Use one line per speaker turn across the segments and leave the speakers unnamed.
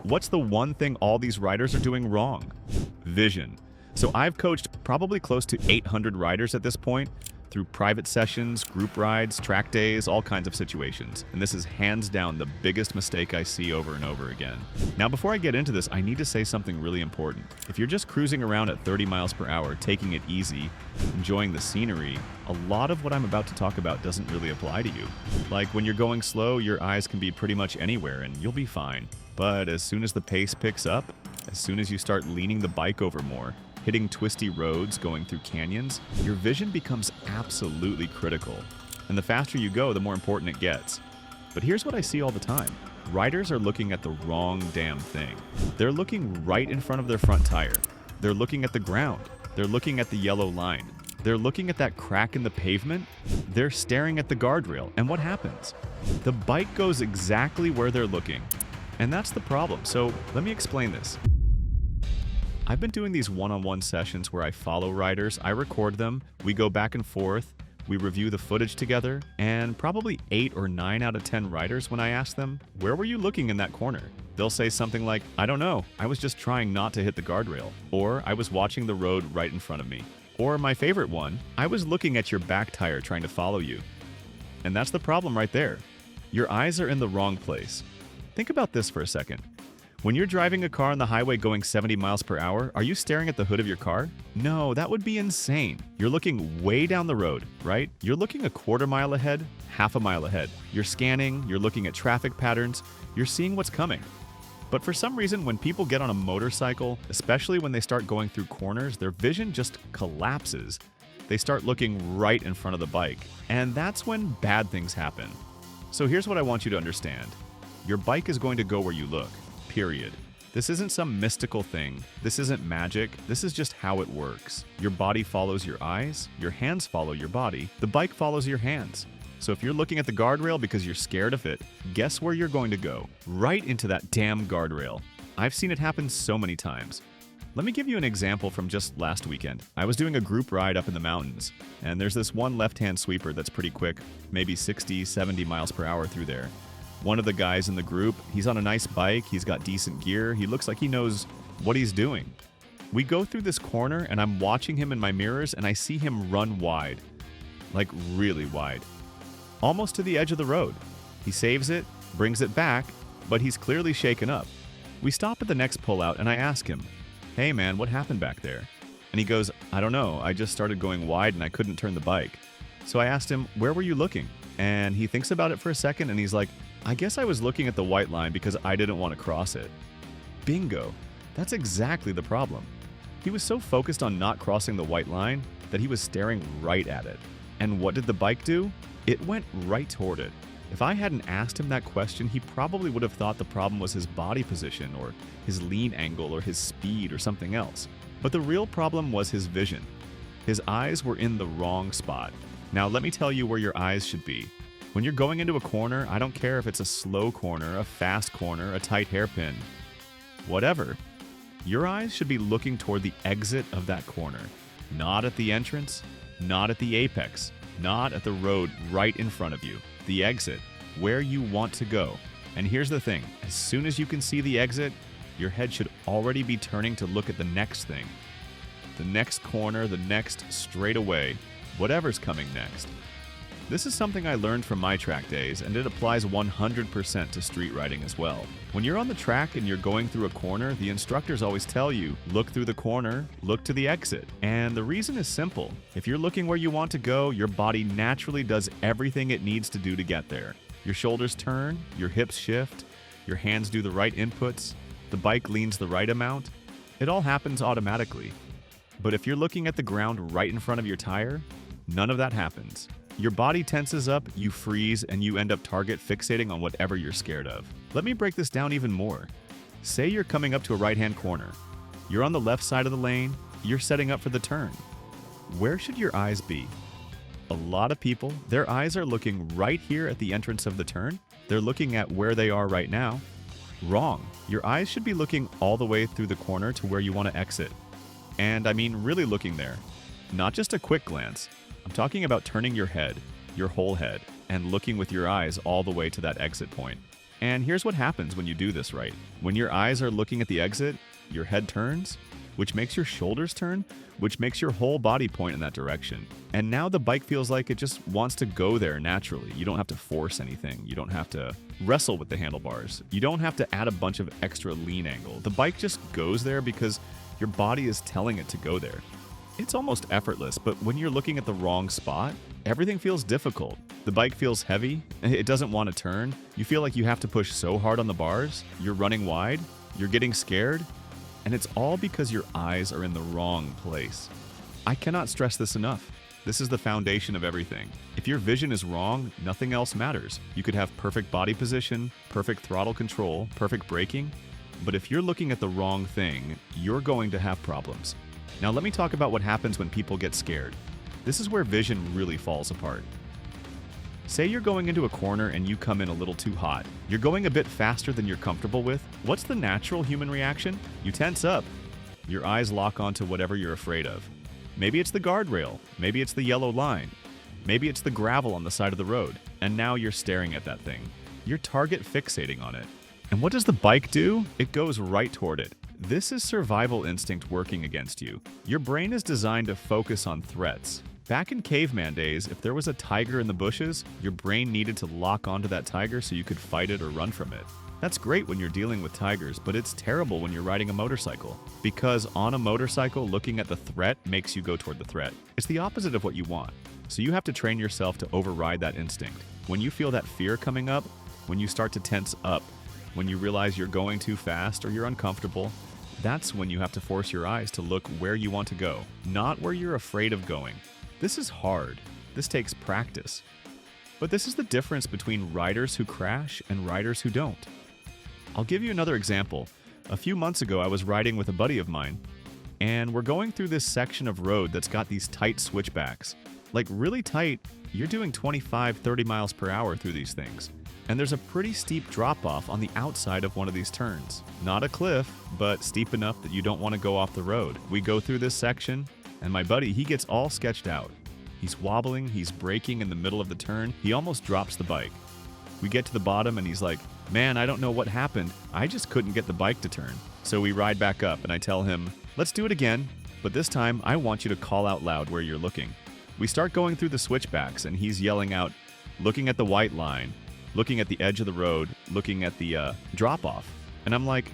What's the one thing all these riders are doing wrong? Vision. So I've coached probably close to 800 riders at this point through private sessions, group rides, track days, all kinds of situations. And this is hands down the biggest mistake I see over and over again. Now, before I get into this, I need to say something really important. If you're just cruising around at 30 miles per hour, taking it easy, enjoying the scenery, a lot of what I'm about to talk about doesn't really apply to you. Like when you're going slow, your eyes can be pretty much anywhere and you'll be fine. But as soon as the pace picks up, as soon as you start leaning the bike over more, hitting twisty roads, going through canyons, your vision becomes absolutely critical. And the faster you go, the more important it gets. But here's what I see all the time. Riders are looking at the wrong damn thing. They're looking right in front of their front tire. They're looking at the ground. They're looking at the yellow line. They're looking at that crack in the pavement. They're staring at the guardrail. And what happens? The bike goes exactly where they're looking. And that's the problem. So let me explain this. I've been doing these one-on-one sessions where I follow riders, I record them, we go back and forth, we review the footage together, and probably 8 or 9 out of 10 riders, when I ask them, where were you looking in that corner? They'll say something like, I don't know, I was just trying not to hit the guardrail, or I was watching the road right in front of me. Or my favorite one, I was looking at your back tire trying to follow you. And that's the problem right there. Your eyes are in the wrong place. Think about this for a second. When you're driving a car on the highway going 70 miles per hour, are you staring at the hood of your car? No, that would be insane. You're looking way down the road, right? You're looking a quarter mile ahead, half a mile ahead. You're scanning, you're looking at traffic patterns, you're seeing what's coming. But for some reason, when people get on a motorcycle, especially when they start going through corners, their vision just collapses. They start looking right in front of the bike. And that's when bad things happen. So here's what I want you to understand. Your bike is going to go where you look. Period. This isn't some mystical thing. This isn't magic. This is just how it works. Your body follows your eyes. Your hands follow your body. The bike follows your hands. So if you're looking at the guardrail because you're scared of it, guess where you're going to go? Right into that damn guardrail. I've seen it happen so many times. Let me give you an example from just last weekend. I was doing a group ride up in the mountains, and there's this one left-hand sweeper that's pretty quick, maybe 60, 70 miles per hour through there. One of the guys in the group, he's on a nice bike, he's got decent gear, he looks like he knows what he's doing. We go through this corner and I'm watching him in my mirrors and I see him run wide. Like really wide. Almost to the edge of the road. He saves it, brings it back, but he's clearly shaken up. We stop at the next pullout and I ask him, hey man, what happened back there? And he goes, I don't know, I just started going wide and I couldn't turn the bike. So I asked him, where were you looking? And he thinks about it for a second and he's like, I guess I was looking at the white line because I didn't want to cross it. Bingo. That's exactly the problem. He was so focused on not crossing the white line that he was staring right at it. And what did the bike do? It went right toward it. If I hadn't asked him that question, he probably would have thought the problem was his body position or his lean angle or his speed or something else. But the real problem was his vision. His eyes were in the wrong spot. Now let me tell you where your eyes should be. When you're going into a corner, I don't care if it's a slow corner, a fast corner, a tight hairpin, whatever. Your eyes should be looking toward the exit of that corner, not at the entrance, not at the apex, not at the road right in front of you. The exit, where you want to go. And here's the thing, as soon as you can see the exit, your head should already be turning to look at the next thing. The next corner, the next straightaway, whatever's coming next. This is something I learned from my track days, and it applies 100% to street riding as well. When you're on the track and you're going through a corner, the instructors always tell you, look through the corner, look to the exit. And the reason is simple. If you're looking where you want to go, your body naturally does everything it needs to do to get there. Your shoulders turn, your hips shift, your hands do the right inputs, the bike leans the right amount. It all happens automatically. But if you're looking at the ground right in front of your tire, none of that happens. Your body tenses up, you freeze, and you end up target fixating on whatever you're scared of. Let me break this down even more. Say you're coming up to a right-hand corner. You're on the left side of the lane, you're setting up for the turn. Where should your eyes be? A lot of people, their eyes are looking right here at the entrance of the turn. They're looking at where they are right now. Wrong. Your eyes should be looking all the way through the corner to where you want to exit. And I mean really looking there. Not just a quick glance. I'm talking about turning your head, your whole head, and looking with your eyes all the way to that exit point. And here's what happens when you do this right. When your eyes are looking at the exit, your head turns, which makes your shoulders turn, which makes your whole body point in that direction. And now the bike feels like it just wants to go there naturally. You don't have to force anything. You don't have to wrestle with the handlebars. You don't have to add a bunch of extra lean angle. The bike just goes there because your body is telling it to go there. It's almost effortless, but when you're looking at the wrong spot, everything feels difficult. The bike feels heavy, it doesn't want to turn, you feel like you have to push so hard on the bars, you're running wide, you're getting scared, and it's all because your eyes are in the wrong place. I cannot stress this enough. This is the foundation of everything. If your vision is wrong, nothing else matters. You could have perfect body position, perfect throttle control, perfect braking, but if you're looking at the wrong thing, you're going to have problems. Now let me talk about what happens when people get scared. This is where vision really falls apart. Say you're going into a corner and you come in a little too hot. You're going a bit faster than you're comfortable with. What's the natural human reaction? You tense up. Your eyes lock onto whatever you're afraid of. Maybe it's the guardrail. Maybe it's the yellow line. Maybe it's the gravel on the side of the road. And now you're staring at that thing. You're target fixating on it. And what does the bike do? It goes right toward it. This is survival instinct working against you. Your brain is designed to focus on threats. Back in caveman days, if there was a tiger in the bushes, your brain needed to lock onto that tiger so you could fight it or run from it. That's great when you're dealing with tigers, but it's terrible when you're riding a motorcycle. Because on a motorcycle, looking at the threat makes you go toward the threat. It's the opposite of what you want. So you have to train yourself to override that instinct. When you feel that fear coming up, when you start to tense up, when you realize you're going too fast or you're uncomfortable, that's when you have to force your eyes to look where you want to go, not where you're afraid of going. This is hard. This takes practice. But this is the difference between riders who crash and riders who don't. I'll give you another example. A few months ago, I was riding with a buddy of mine, and we're going through this section of road that's got these tight switchbacks. Like really tight, you're doing 25, 30 miles per hour through these things. And there's a pretty steep drop-off on the outside of one of these turns. Not a cliff, but steep enough that you don't want to go off the road. We go through this section, and my buddy, he gets all sketched out. He's wobbling, he's braking in the middle of the turn, he almost drops the bike. We get to the bottom and he's like, "Man, I don't know what happened. I just couldn't get the bike to turn." So we ride back up and I tell him, "Let's do it again, but this time I want you to call out loud where you're looking." We start going through the switchbacks and he's yelling out, looking at the white line, looking at the edge of the road, looking at the drop-off. And I'm like,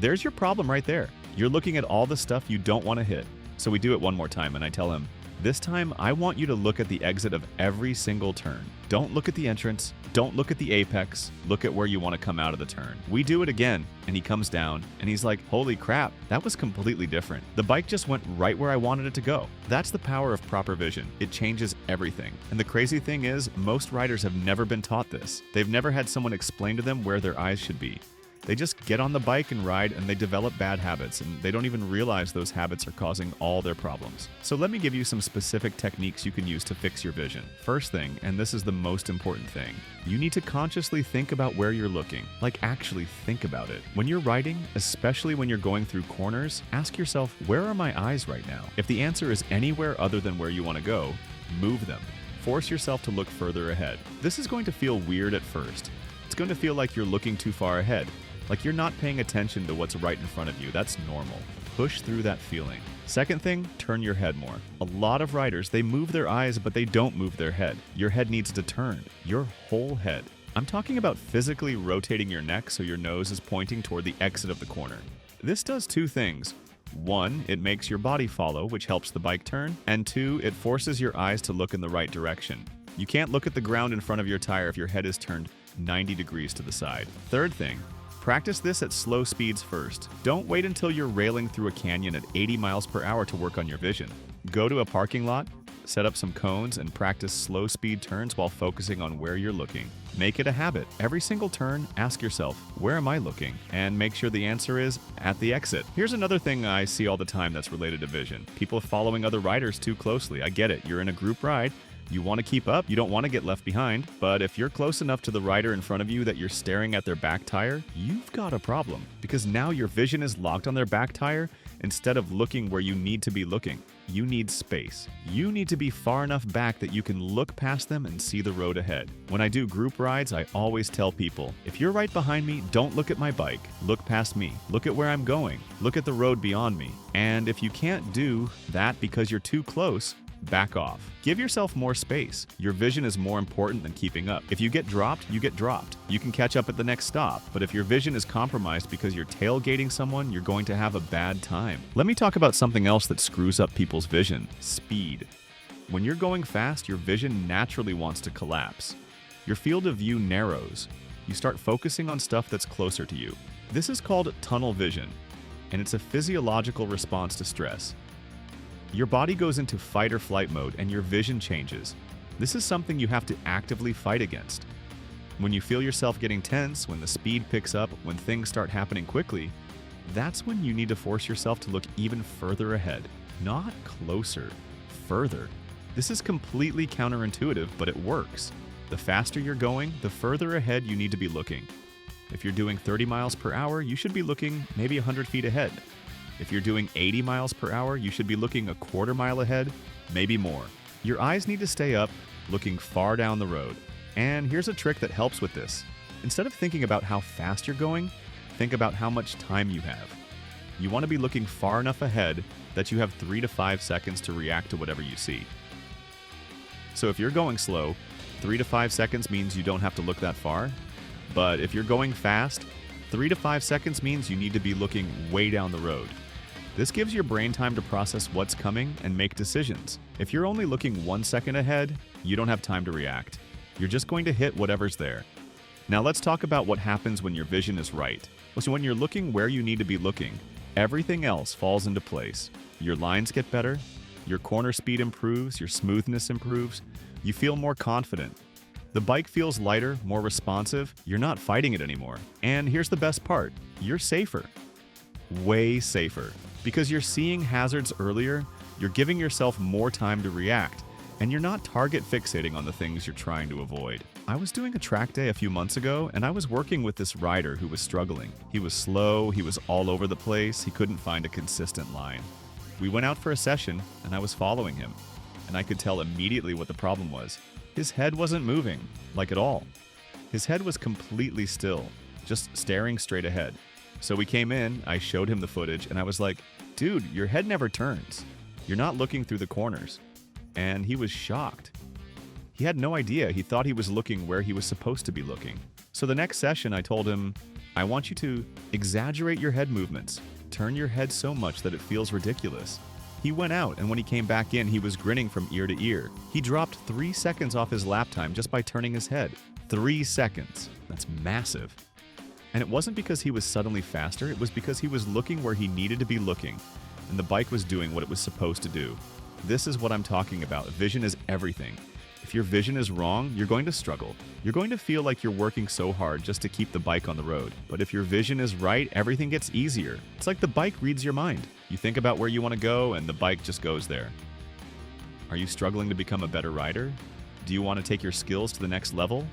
there's your problem right there. You're looking at all the stuff you don't want to hit. So we do it one more time and I tell him, "This time I want you to look at the exit of every single turn. Don't look at the entrance. Don't look at the apex. Look at where you want to come out of the turn." We do it again and he comes down and he's like, "Holy crap, that was completely different. The bike just went right where I wanted it to go." That's the power of proper vision. It changes everything. And the crazy thing is, most riders have never been taught this. They've never had someone explain to them where their eyes should be. They just get on the bike and ride and they develop bad habits and they don't even realize those habits are causing all their problems. So let me give you some specific techniques you can use to fix your vision. First thing, and this is the most important thing, you need to consciously think about where you're looking. Like actually think about it. When you're riding, especially when you're going through corners, ask yourself, where are my eyes right now? If the answer is anywhere other than where you want to go, move them. Force yourself to look further ahead. This is going to feel weird at first. It's going to feel like you're looking too far ahead. Like you're not paying attention to what's right in front of you. That's normal. Push through that feeling. Second thing, turn your head more. A lot of riders, they move their eyes, but they don't move their head. Your head needs to turn. Your whole head. I'm talking about physically rotating your neck so your nose is pointing toward the exit of the corner. This does two things. One, it makes your body follow, which helps the bike turn. And two, it forces your eyes to look in the right direction. You can't look at the ground in front of your tire if your head is turned 90 degrees to the side. Third thing, practice this at slow speeds first. Don't wait until you're railing through a canyon at 80 miles per hour to work on your vision. Go to a parking lot, set up some cones, and practice slow speed turns while focusing on where you're looking. Make it a habit. Every single turn, ask yourself, where am I looking? And make sure the answer is at the exit. Here's another thing I see all the time that's related to vision. People following other riders too closely. I get it. You're in a group ride. You want to keep up, you don't want to get left behind, but if you're close enough to the rider in front of you that you're staring at their back tire, you've got a problem. Because now your vision is locked on their back tire, Instead of looking where you need to be looking, you need space. You need to be far enough back that you can look past them and see the road ahead. When I do group rides, I always tell people, if you're right behind me, don't look at my bike. Look past me. Look at where I'm going. Look at the road beyond me. And if you can't do that because you're too close, back off. Give yourself more space. Your vision is more important than keeping up. If you get dropped, you get dropped. You can catch up at the next stop, but if your vision is compromised because you're tailgating someone, you're going to have a bad time. Let me talk about something else that screws up people's vision: speed. When you're going fast, your vision naturally wants to collapse. Your field of view narrows. You start focusing on stuff that's closer to you. This is called tunnel vision, and it's a physiological response to stress. Your body goes into fight or flight mode and your vision changes. This is something you have to actively fight against. When you feel yourself getting tense, when the speed picks up, when things start happening quickly, that's when you need to force yourself to look even further ahead. Not closer, further. This is completely counterintuitive, but it works. The faster you're going, the further ahead you need to be looking. If you're doing 30 miles per hour, you should be looking maybe 100 feet ahead. If you're doing 80 miles per hour, you should be looking a quarter mile ahead, maybe more. Your eyes need to stay up, looking far down the road. And here's a trick that helps with this. Instead of thinking about how fast you're going, think about how much time you have. You want to be looking far enough ahead that you have 3 to 5 seconds to react to whatever you see. So if you're going slow, 3 to 5 seconds means you don't have to look that far. But if you're going fast, 3 to 5 seconds means you need to be looking way down the road. This gives your brain time to process what's coming and make decisions. If you're only looking 1 second ahead, you don't have time to react. You're just going to hit whatever's there. Now let's talk about what happens when your vision is right. So when you're looking where you need to be looking, everything else falls into place. Your lines get better, your corner speed improves, your smoothness improves, you feel more confident. The bike feels lighter, more responsive, you're not fighting it anymore. And here's the best part, you're safer. Way safer. Because you're seeing hazards earlier, you're giving yourself more time to react, and you're not target fixating on the things you're trying to avoid. I was doing a track day a few months ago, and I was working with this rider who was struggling. He was slow, he was all over the place, he couldn't find a consistent line. We went out for a session, and I was following him, and I could tell immediately what the problem was. His head wasn't moving, like at all. His head was completely still, just staring straight ahead. So we came in, I showed him the footage, and I was like, dude, your head never turns. You're not looking through the corners. And he was shocked. He had no idea. He thought he was looking where he was supposed to be looking. So the next session, I told him, I want you to exaggerate your head movements. Turn your head so much that it feels ridiculous. He went out, and when he came back in, he was grinning from ear to ear. He dropped 3 seconds off his lap time just by turning his head. 3 seconds. That's massive. And it wasn't because he was suddenly faster, it was because he was looking where he needed to be looking, and the bike was doing what it was supposed to do. This is what I'm talking about. Vision is everything. If your vision is wrong, you're going to struggle. You're going to feel like you're working so hard just to keep the bike on the road. But if your vision is right, everything gets easier. It's like the bike reads your mind. You think about where you want to go, and the bike just goes there. Are you struggling to become a better rider? Do you want to take your skills to the next level?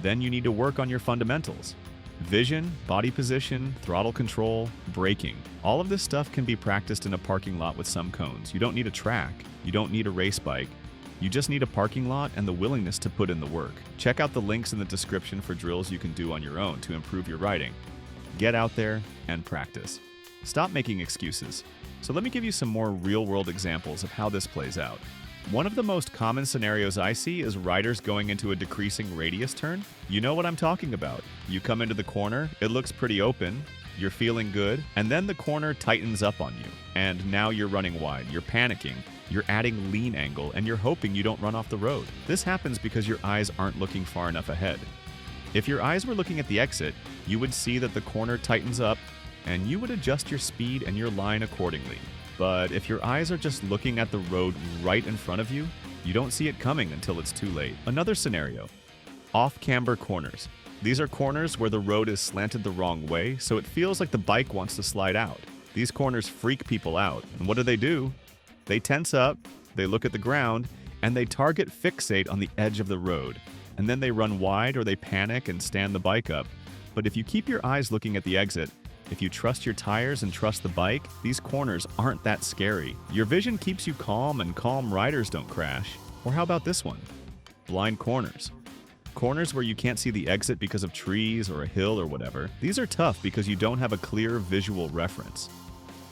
Then you need to work on your fundamentals. Vision, body position, throttle control, braking. All of this stuff can be practiced in a parking lot with some cones. You don't need a track. You don't need a race bike. You just need a parking lot and the willingness to put in the work. Check out the links in the description for drills you can do on your own to improve your riding. Get out there and practice. Stop making excuses. So let me give you some more real-world examples of how this plays out. One of the most common scenarios I see is riders going into a decreasing radius turn. You know what I'm talking about. You come into the corner, it looks pretty open, you're feeling good, and then the corner tightens up on you. And now you're running wide, you're panicking, you're adding lean angle, and you're hoping you don't run off the road. This happens because your eyes aren't looking far enough ahead. If your eyes were looking at the exit, you would see that the corner tightens up, and you would adjust your speed and your line accordingly. But if your eyes are just looking at the road right in front of you, you don't see it coming until it's too late. Another scenario, off-camber corners. These are corners where the road is slanted the wrong way, so it feels like the bike wants to slide out. These corners freak people out, and what do? They tense up, they look at the ground, and they target fixate on the edge of the road. And then they run wide or they panic and stand the bike up. But if you keep your eyes looking at the exit, If you trust your tires and trust the bike, these corners aren't that scary. Your vision keeps you calm, and calm riders don't crash. Or how about this one? Blind corners. Corners where you can't see the exit because of trees or a hill or whatever. These are tough because you don't have a clear visual reference.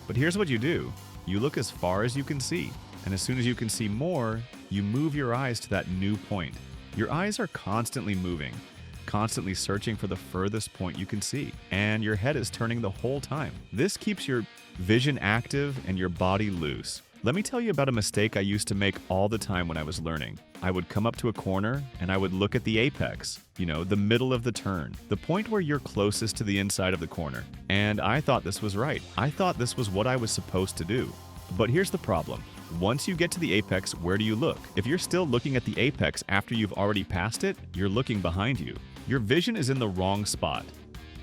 But here's what you do. You look as far as you can see, and as soon as you can see more, you move your eyes to that new point. Your eyes are constantly moving, constantly searching for the furthest point you can see, and your head is turning the whole time. This keeps your vision active and your body loose. Let me tell you about a mistake I used to make all the time when I was learning. I would come up to a corner and I would look at the apex, the middle of the turn, the point where you're closest to the inside of the corner. And I thought this was right. I thought this was what I was supposed to do. But here's the problem. Once you get to the apex, where do you look? If you're still looking at the apex after you've already passed it, you're looking behind you. Your vision is in the wrong spot.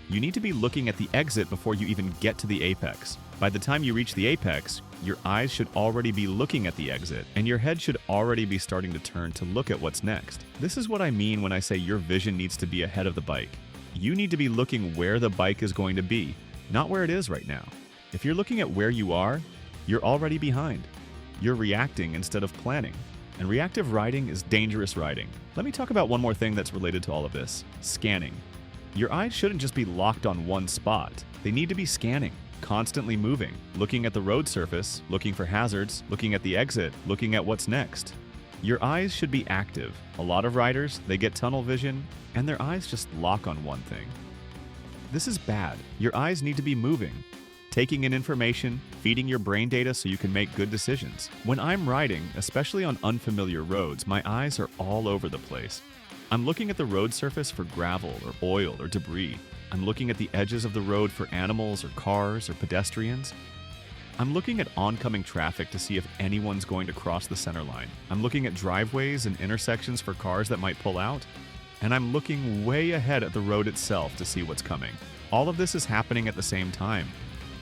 You need to be looking at the exit before you even get to the apex. By the time you reach the apex, your eyes should already be looking at the exit, and your head should already be starting to turn to look at what's next. This is what I mean when I say your vision needs to be ahead of the bike. You need to be looking where the bike is going to be, not where it is right now. If you're looking at where you are, you're already behind. You're reacting instead of planning. And reactive riding is dangerous riding. Let me talk about one more thing that's related to all of this: scanning. Your eyes shouldn't just be locked on one spot. They need to be scanning, constantly moving, looking at the road surface, looking for hazards, looking at the exit, looking at what's next. Your eyes should be active. A lot of riders, they get tunnel vision, and their eyes just lock on one thing. This is bad. Your eyes need to be moving, taking in information, feeding your brain data so you can make good decisions. When I'm riding, especially on unfamiliar roads, my eyes are all over the place. I'm looking at the road surface for gravel or oil or debris. I'm looking at the edges of the road for animals or cars or pedestrians. I'm looking at oncoming traffic to see if anyone's going to cross the center line. I'm looking at driveways and intersections for cars that might pull out. And I'm looking way ahead at the road itself to see what's coming. All of this is happening at the same time.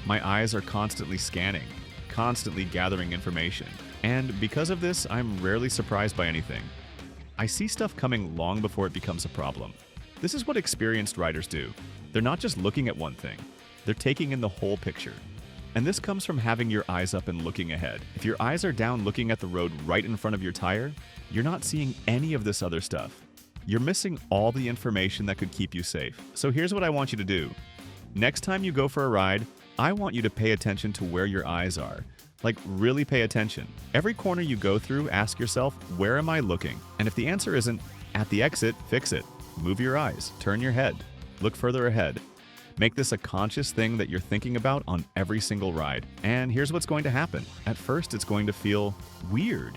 My eyes are constantly scanning, constantly gathering information. And because of this, I'm rarely surprised by anything. I see stuff coming long before it becomes a problem. This is what experienced riders do. They're not just looking at one thing. They're taking in the whole picture. And this comes from having your eyes up and looking ahead. If your eyes are down looking at the road right in front of your tire, you're not seeing any of this other stuff. You're missing all the information that could keep you safe. So here's what I want you to do. Next time you go for a ride, I want you to pay attention to where your eyes are. Like, really pay attention. Every corner you go through, ask yourself, where am I looking? And if the answer isn't at the exit, fix it. Move your eyes, turn your head, look further ahead. Make this a conscious thing that you're thinking about on every single ride. And here's what's going to happen. At first, it's going to feel weird.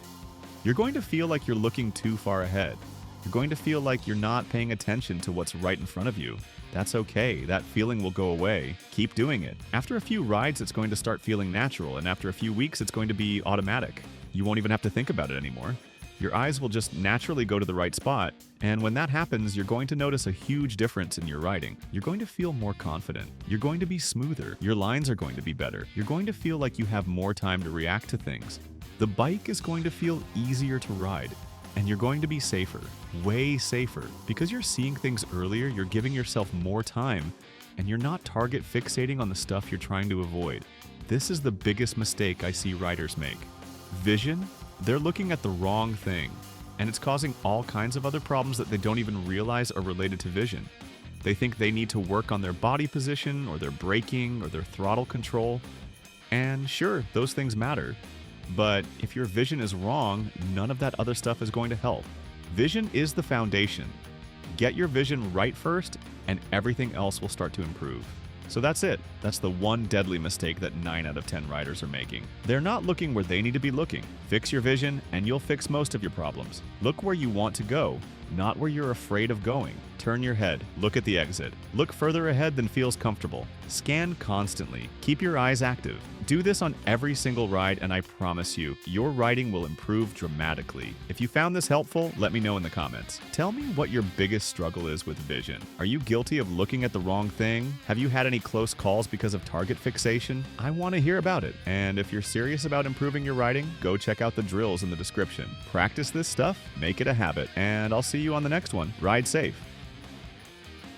You're going to feel like you're looking too far ahead. You're going to feel like you're not paying attention to what's right in front of you. That's okay. That feeling will go away. Keep doing it. After a few rides, it's going to start feeling natural, and after a few weeks, it's going to be automatic. You won't even have to think about it anymore. Your eyes will just naturally go to the right spot, and when that happens, you're going to notice a huge difference in your riding. You're going to feel more confident. You're going to be smoother. Your lines are going to be better. You're going to feel like you have more time to react to things. The bike is going to feel easier to ride. And you're going to be safer, way safer. Because you're seeing things earlier, you're giving yourself more time, and you're not target fixating on the stuff you're trying to avoid. This is the biggest mistake I see riders make. Vision, they're looking at the wrong thing, and it's causing all kinds of other problems that they don't even realize are related to vision. They think they need to work on their body position, or their braking, or their throttle control. And sure, those things matter. But if your vision is wrong, none of that other stuff is going to help. Vision is the foundation. Get your vision right first, and everything else will start to improve. So that's it. That's the one deadly mistake that 9 out of 10 riders are making. They're not looking where they need to be looking. Fix your vision, and you'll fix most of your problems. Look where you want to go, not where you're afraid of going. Turn your head. Look at the exit. Look further ahead than feels comfortable. Scan constantly. Keep your eyes active. Do this on every single ride, and I promise you, your riding will improve dramatically. If you found this helpful, let me know in the comments. Tell me what your biggest struggle is with vision. Are you guilty of looking at the wrong thing? Have you had any close calls because of target fixation? I want to hear about it. And if you're serious about improving your riding, go check out the drills in the description. Practice this stuff, make it a habit, and I'll see you on the next one. Ride safe.